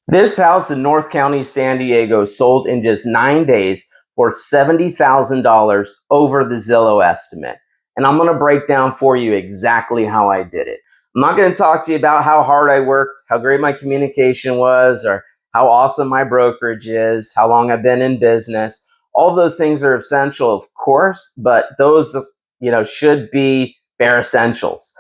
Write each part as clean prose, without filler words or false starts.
This house in North County, San Diego sold in just 9 days for $70,000 over the Zillow estimate. And I'm going to break down for you exactly how I did it. I'm not going to talk to you about how hard I worked, how great my communication was, or how awesome my brokerage is, how long I've been in business. All of those things are essential, of course, but those, should be bare essentials.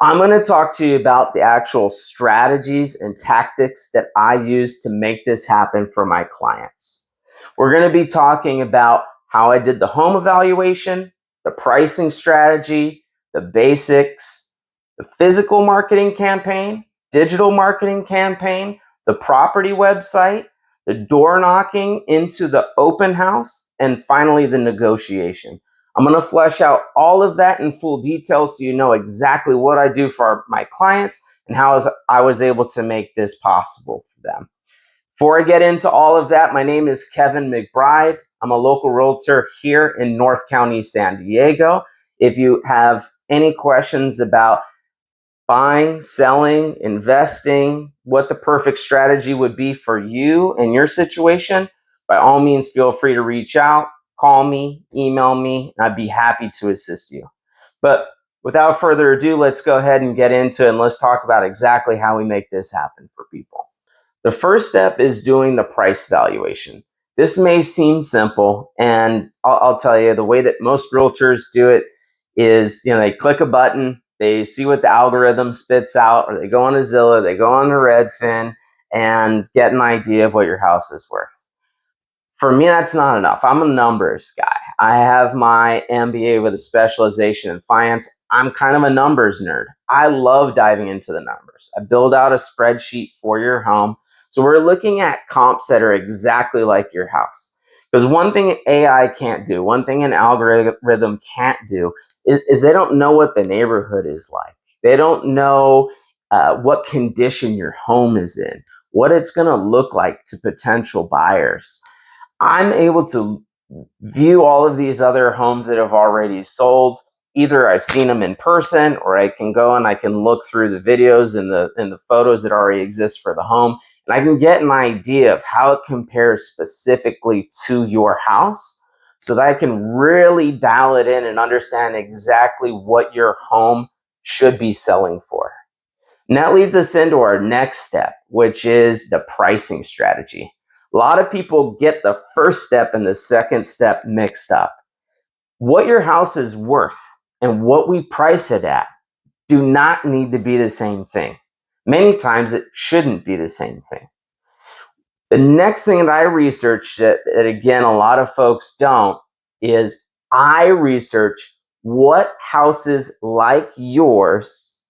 I'm going to talk to you about the actual strategies and tactics that I use to make this happen for my clients. We're going to be talking about how I did the home evaluation, the pricing strategy, the basics, the physical marketing campaign, digital marketing campaign, the property website, the door knocking into the open house, and finally the negotiation. I'm going to flesh out all of that in full detail so you know exactly what I do for my clients and how I was able to make this possible for them. Before I get into all of that, my name is Kevin McBride. I'm a local realtor here in North County, San Diego. If you have any questions about buying, selling, investing, what the perfect strategy would be for you and your situation, by all means, feel free to reach out, call me, email me, and I'd be happy to assist you. But without further ado, let's go ahead and get into it and let's talk about exactly how we make this happen for people. The first step is doing the price valuation. This may seem simple, and I'll tell you the way that most realtors do it is, they click a button, they see what the algorithm spits out, or they go on to Zillow, they go on to Redfin, and get an idea of what your house is worth. For me, that's not enough. I'm a numbers guy. I have my MBA with a specialization in finance. I'm kind of a numbers nerd. I love diving into the numbers. I build out a spreadsheet for your home. So we're looking at comps that are exactly like your house. Because one thing AI can't do, one thing an algorithm can't do, is they don't know what the neighborhood is like. They don't know what condition your home is in, what it's going to look like to potential buyers. I'm able to view all of these other homes that have already sold. Either I've seen them in person, or I can go and I can look through the videos and the photos that already exist for the home, and I can get an idea of how it compares specifically to your house, so that I can really dial it in and understand exactly what your home should be selling for. And that leads us into our next step, which is the pricing strategy. A lot of people get the first step and the second step mixed up. What your house is worth and what we price it at do not need to be the same thing. Many times it shouldn't be the same thing. The next thing that I researched that again, a lot of folks don't, is I research what houses like yours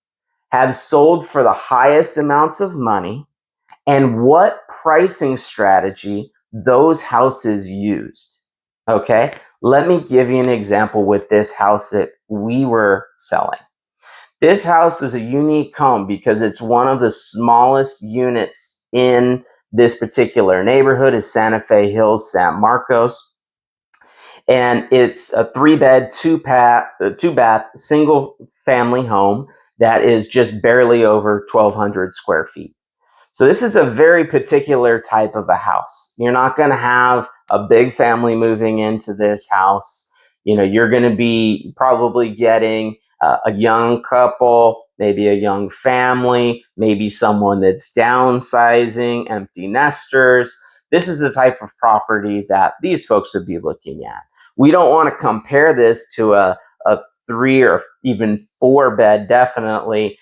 have sold for the highest amounts of money and what pricing strategy those houses used. Okay, let me give you an example with this house that we were selling. This house is a unique home because it's one of the smallest units in this particular neighborhood is Santa Fe Hills, San Marcos. And it's a 3-bed, 2-bath, single family home that is just barely over 1,200 square feet. So this is a very particular type of a house. You're not going to have a big family moving into this house. You're going to be probably getting a young couple, maybe a young family, maybe someone that's downsizing, empty nesters. This is the type of property that these folks would be looking at. We don't want to compare this to a 3 or even 4-bed, definitely,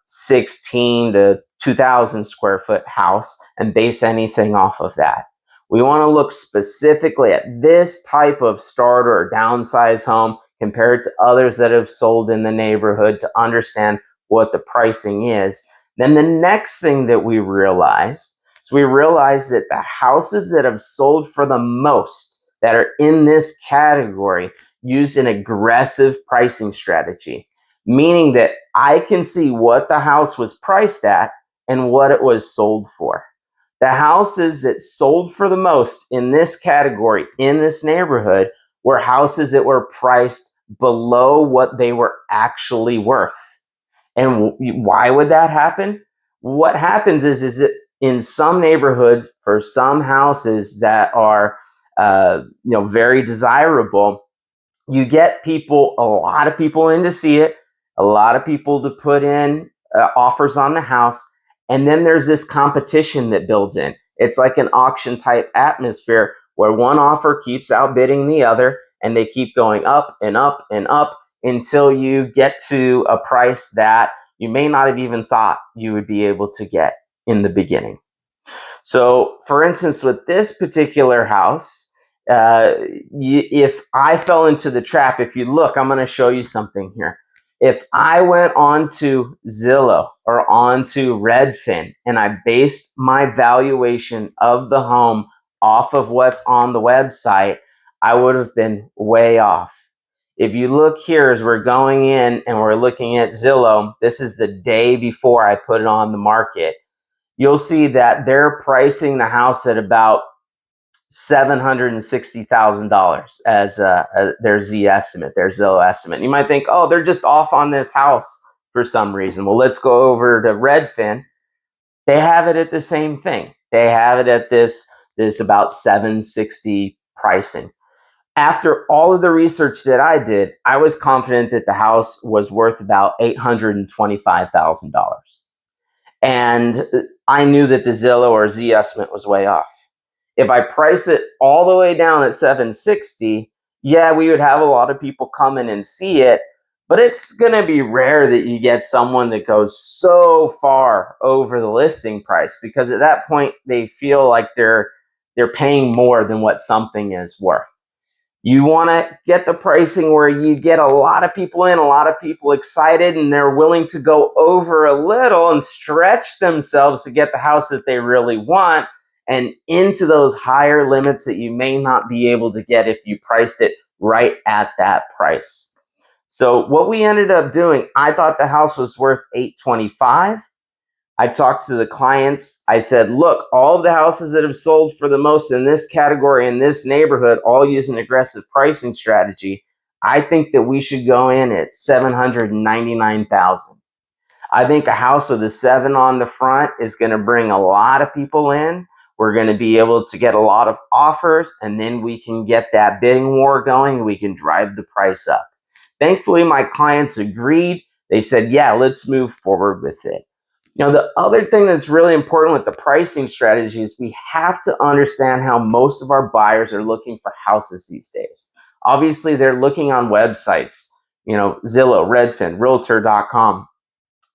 16 to 2,000 square foot house and base anything off of that. We want to look specifically at this type of starter or downsize home compared to others that have sold in the neighborhood to understand what the pricing is. Then the next thing that we realized is that the houses that have sold for the most that are in this category use an aggressive pricing strategy, meaning that I can see what the house was priced at and what it was sold for. The houses that sold for the most in this category, in this neighborhood, were houses that were priced below what they were actually worth. And why would that happen? What happens is that in some neighborhoods, for some houses that are very desirable, you get a lot of people in to see it, a lot of people to put in offers on the house, and then there's this competition that builds in. It's like an auction type atmosphere where one offer keeps outbidding the other, and they keep going up and up and up until you get to a price that you may not have even thought you would be able to get in the beginning. So, for instance, with this particular house, if I fell into the trap, if you look, I'm going to show you something here. If I went onto Zillow or onto Redfin and I based my valuation of the home off of what's on the website, I would have been way off. If you look here as we're going in and we're looking at Zillow, this is the day before I put it on the market. You'll see that they're pricing the house at about $760,000 as their Z estimate, their Zillow estimate. You might think, oh, they're just off on this house for some reason. Well, let's go over to Redfin. They have it at the same thing. They have it at this about 760 pricing. After all of the research that I did, I was confident that the house was worth about $825,000. And I knew that the Zillow or Z estimate was way off. If I price it all the way down at 760, yeah, we would have a lot of people come in and see it, but it's going to be rare that you get someone that goes so far over the listing price, because at that point they feel like they're paying more than what something is worth. You want to get the pricing where you get a lot of people in, a lot of people excited, and they're willing to go over a little and stretch themselves to get the house that they really want, and into those higher limits that you may not be able to get if you priced it right at that price. So what we ended up doing, I thought the house was worth $825,000. I talked to the clients. I said, look, all of the houses that have sold for the most in this category, in this neighborhood, all use an aggressive pricing strategy. I think that we should go in at $799,000. I think a house with a 7 on the front is going to bring a lot of people in. We're going to be able to get a lot of offers, and then we can get that bidding war going. We can drive the price up. Thankfully, my clients agreed. They said, yeah, let's move forward with it. The other thing that's really important with the pricing strategy is we have to understand how most of our buyers are looking for houses these days. Obviously, they're looking on websites, Zillow, Redfin, Realtor.com,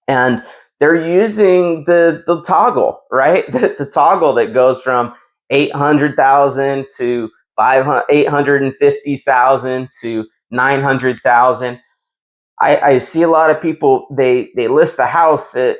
and they're using the toggle, right? The toggle that goes from 800,000 to 850,000 to 900,000. I see a lot of people, they list the house at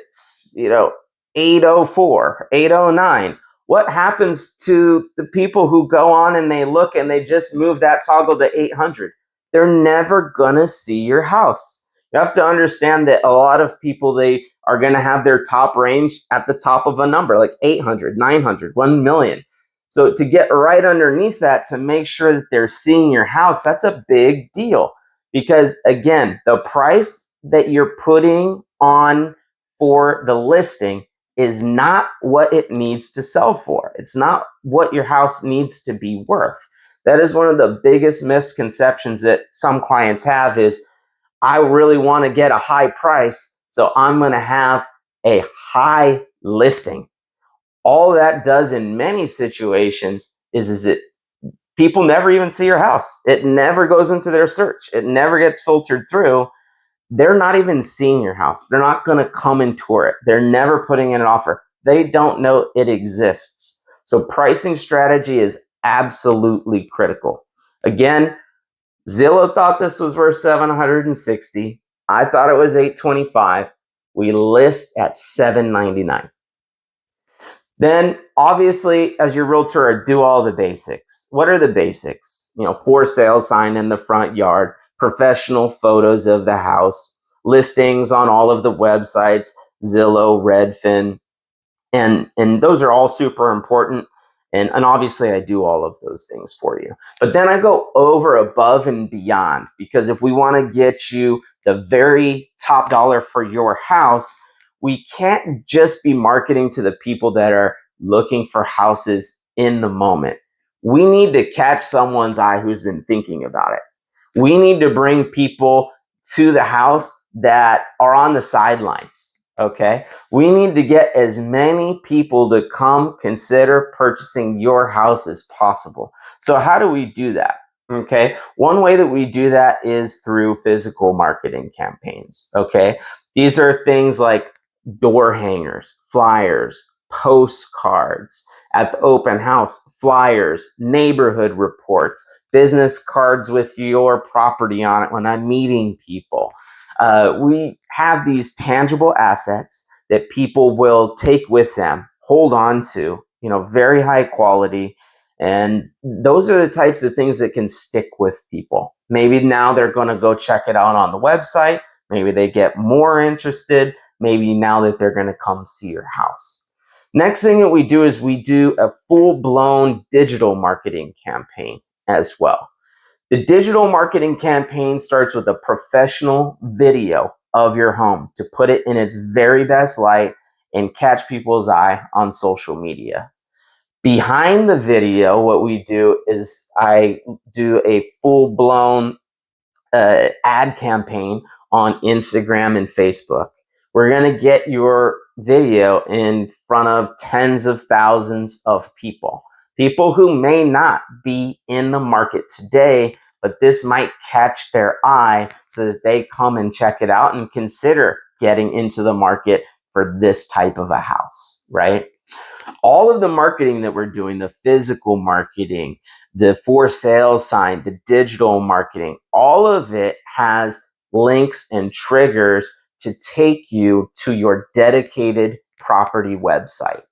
804, 809. What happens to the people who go on and they look and they just move that toggle to 800? They're never gonna see your house. You have to understand that a lot of people, they are gonna have their top range at the top of a number like 800, 900, 1 million. So to get right underneath that, to make sure that they're seeing your house, that's a big deal. Because again, the price that you're putting on for the listing is not what it needs to sell for. It's not what your house needs to be worth. That is one of the biggest misconceptions that some clients have is, I really want to get a high price, so I'm going to have a high listing. All that does in many situations is it people never even see your house. It never goes into their search. It never gets filtered through. They're not even seeing your house. They're not going to come and tour it. They're never putting in an offer. They don't know it exists. So pricing strategy is absolutely critical. Again, Zillow thought this was worth 760. I thought it was 825. We list at 799. Then, obviously, as your realtor, do all the basics. What are the basics? For sale sign in the front yard, professional photos of the house, listings on all of the websites, Zillow, Redfin, and those are all super important. And obviously, I do all of those things for you. But then I go over, above, and beyond, because if we want to get you the very top dollar for your house, we can't just be marketing to the people that are looking for houses in the moment. We need to catch someone's eye who's been thinking about it. We need to bring people to the house that are on the sidelines. Okay. We need to get as many people to come consider purchasing your house as possible. So, how do we do that? Okay. One way that we do that is through physical marketing campaigns. Okay. These are things like door hangers, flyers, postcards at the open house, flyers, neighborhood reports, business cards with your property on it when I'm meeting people. We have these tangible assets that people will take with them, hold on to, very high quality. And those are the types of things that can stick with people. Maybe now they're going to go check it out on the website. Maybe they get more interested. Maybe now that they're going to come see your house. Next thing that we do is we do a full-blown digital marketing campaign as well. The digital marketing campaign starts with a professional video of your home to put it in its very best light and catch people's eye on social media. Behind the video, what we do is I do a full-blown ad campaign on Instagram and Facebook. We're going to get your video in front of tens of thousands of people, people who may not be in the market today, but this might catch their eye so that they come and check it out and consider getting into the market for this type of a house, right? All of the marketing that we're doing, the physical marketing, the for sale sign, the digital marketing, all of it has links and triggers to take you to your dedicated property website.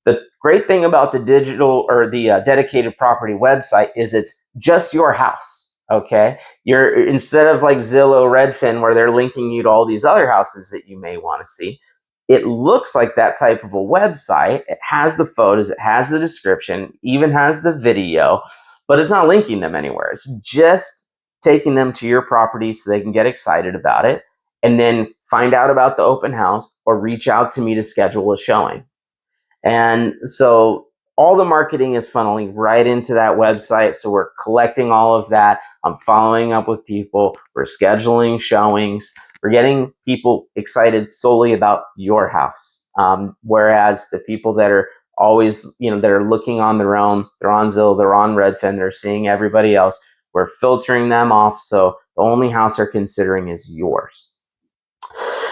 The great thing about the digital or the dedicated property website is it's just your house. Okay. You're instead of like Zillow, Redfin, where they're linking you to all these other houses that you may want to see. It looks like that type of a website. It has the photos, it has the description, even has the video, but it's not linking them anywhere. It's just taking them to your property so they can get excited about it and then find out about the open house or reach out to me to schedule a showing. And so all the marketing is funneling right into that website. So we're collecting all of that. I'm following up with people. We're scheduling showings. We're getting people excited solely about your house. Whereas the people that are always, that are looking on their own, they're on Zillow, they're on Redfin, they're seeing everybody else. We're filtering them off. So the only house they're considering is yours.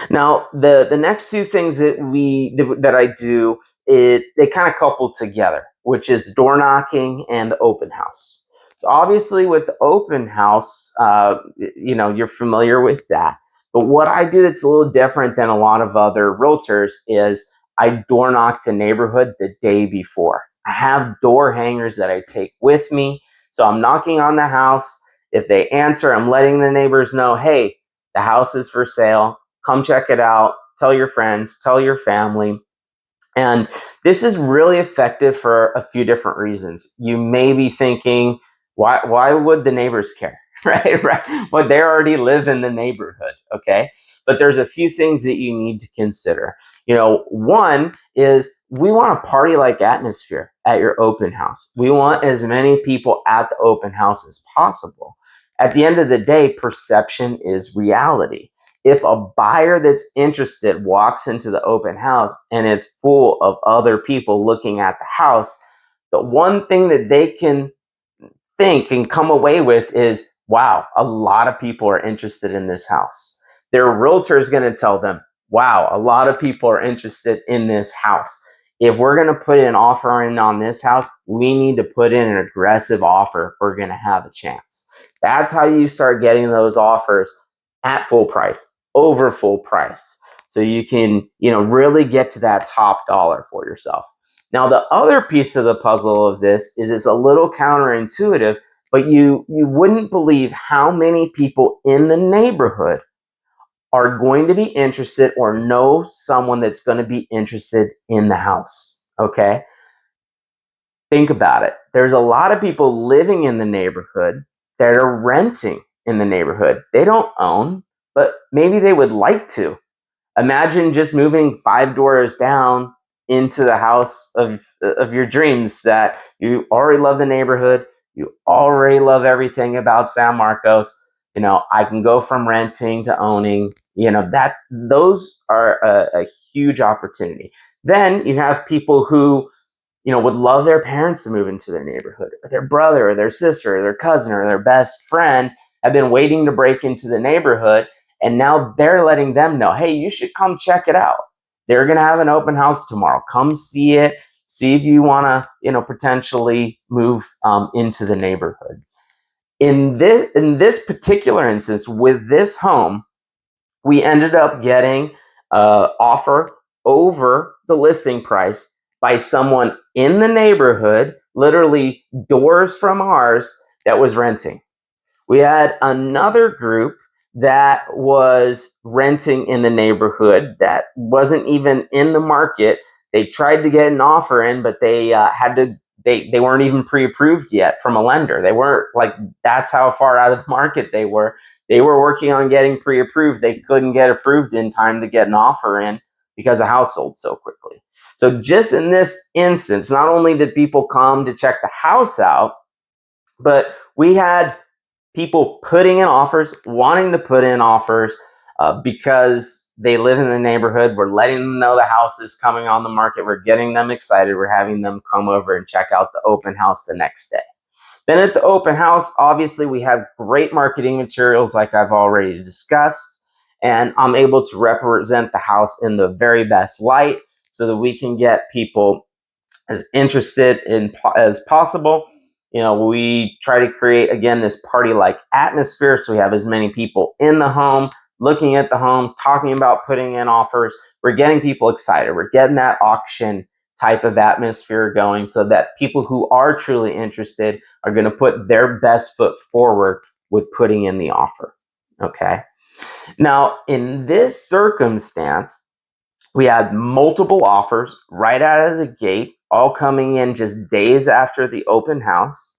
Now, the next two things that I do, they kind of couple together, which is the door knocking and the open house. So obviously, with the open house, you're familiar with that. But what I do that's a little different than a lot of other realtors is I door knock the neighborhood the day before. I have door hangers that I take with me. So I'm knocking on the house. If they answer, I'm letting the neighbors know, hey, the house is for sale. Come check it out. Tell your friends, tell your family. And this is really effective for a few different reasons. You may be thinking, why would the neighbors care? Right? Well, they already live in the neighborhood. Okay. But there's a few things that you need to consider. One is we want a party-like atmosphere at your open house. We want as many people at the open house as possible. At the end of the day, perception is reality. If a buyer that's interested walks into the open house and it's full of other people looking at the house, the one thing that they can think and come away with is, wow, a lot of people are interested in this house. Their realtor is going to tell them, wow, a lot of people are interested in this house. If we're going to put an offer in on this house, we need to put in an aggressive offer if we're going to have a chance. That's how you start getting those offers at full price, over full price. So you can, really get to that top dollar for yourself. Now, the other piece of the puzzle of this is it's a little counterintuitive, but you wouldn't believe how many people in the neighborhood are going to be interested or know someone that's going to be interested in the house. Okay? Think about it. There's a lot of people living in the neighborhood that are renting in the neighborhood. They don't own, but maybe they would like to. Imagine just moving 5 doors down into the house of your dreams, that you already love the neighborhood, you already love everything about San Marcos. I can go from renting to owning. That those are a huge opportunity. Then you have people who would love their parents to move into their neighborhood, or their brother, or their sister, or their cousin, or their best friend have been waiting to break into the neighborhood, and now they're letting them know, hey, you should come check it out. They're going to have an open house tomorrow. Come see it. See if you want to, potentially move into the neighborhood. In this particular instance, with this home, we ended up getting offer over the listing price by someone in the neighborhood, literally doors from ours, that was renting. We had another group that was renting in the neighborhood that wasn't even in the market. They tried to get an offer in, but they weren't even pre-approved yet from a lender. They weren't, like, that's how far out of the market they were. They were working on getting pre-approved. They couldn't get approved in time to get an offer in because the house sold so quickly. So just in this instance, not only did people come to check the house out, but we had people putting in offers, wanting to put in offers because they live in the neighborhood. We're letting them know the house is coming on the market. We're getting them excited. We're having them come over and check out the open house the next day. Then at the open house, obviously, we have great marketing materials like I've already discussed, and I'm able to represent the house in the very best light so that we can get people as interested in as possible. We try to create, again, this party-like atmosphere, so we have as many people in the home, looking at the home, talking about putting in offers. We're getting people excited. We're getting that auction type of atmosphere going so that people who are truly interested are going to put their best foot forward with putting in the offer. Okay. Now, in this circumstance, we had multiple offers right out of the gate, all coming in just days after the open house.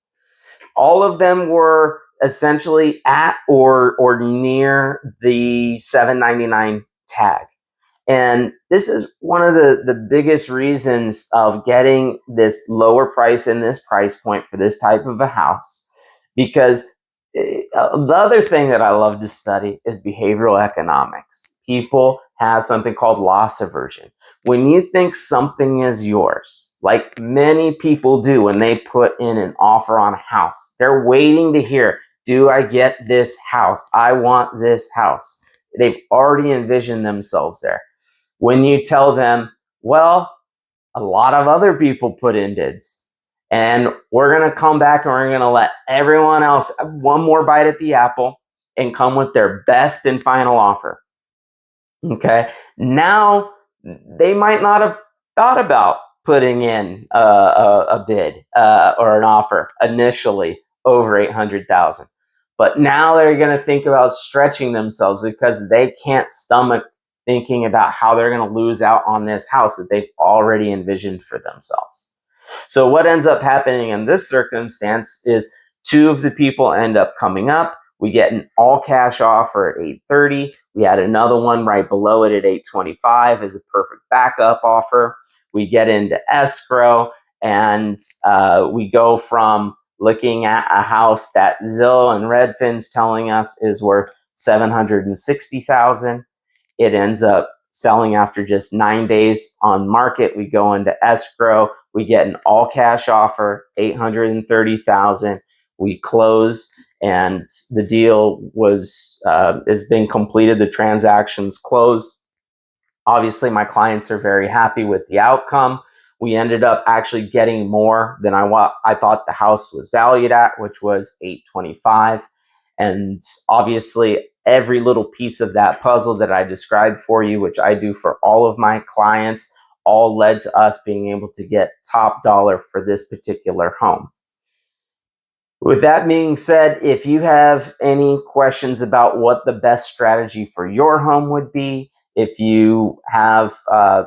All of them were essentially at or near the $799 tag. And this is one of the biggest reasons of getting this lower price in this price point for this type of a house. Because the other thing that I love to study is behavioral economics. People have something called loss aversion. When you think something is yours, like many people do when they put in an offer on a house, they're waiting to hear, do I get this house? I want this house. They've already envisioned themselves there. When you tell them, well, a lot of other people put in bids, and we're going to come back and we're going to let everyone else have one more bite at the apple and come with their best and final offer. Okay. Now, they might not have thought about putting in a bid or an offer initially over 800,000. But now they're going to think about stretching themselves because they can't stomach thinking about how they're going to lose out on this house that they've already envisioned for themselves. So what ends up happening in this circumstance is two of the people end up coming up. We get an all cash offer at 830. We had another one right below it at 825 as a perfect backup offer. We get into escrow, and we go from looking at a house that Zillow and Redfin's telling us is worth $760,000. It ends up selling after just 9 days on market. We go into escrow. We get an all cash offer, $830,000. We close, and the deal has been completed. The transaction's closed. Obviously, my clients are very happy with the outcome. We ended up actually getting more than I thought the house was valued at, which was $825. And obviously, every little piece of that puzzle that I described for you, which I do for all of my clients, all led to us being able to get top dollar for this particular home. With that being said, if you have any questions about what the best strategy for your home would be, if you have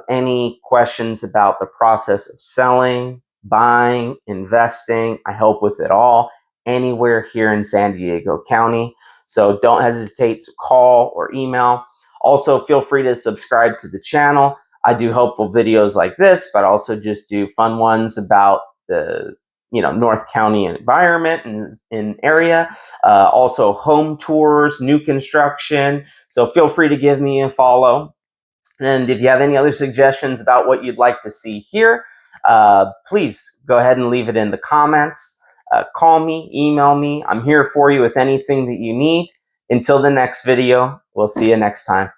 any questions about the process of selling, buying, investing, I help with it all anywhere here in San Diego County. So don't hesitate to call or email. Also, feel free to subscribe to the channel. I do helpful videos like this, but also just do fun ones about the North County environment and area. Also home tours, new construction. So feel free to give me a follow. And if you have any other suggestions about what you'd like to see here, please go ahead and leave it in the comments. Call me, email me. I'm here for you with anything that you need. Until the next video, we'll see you next time.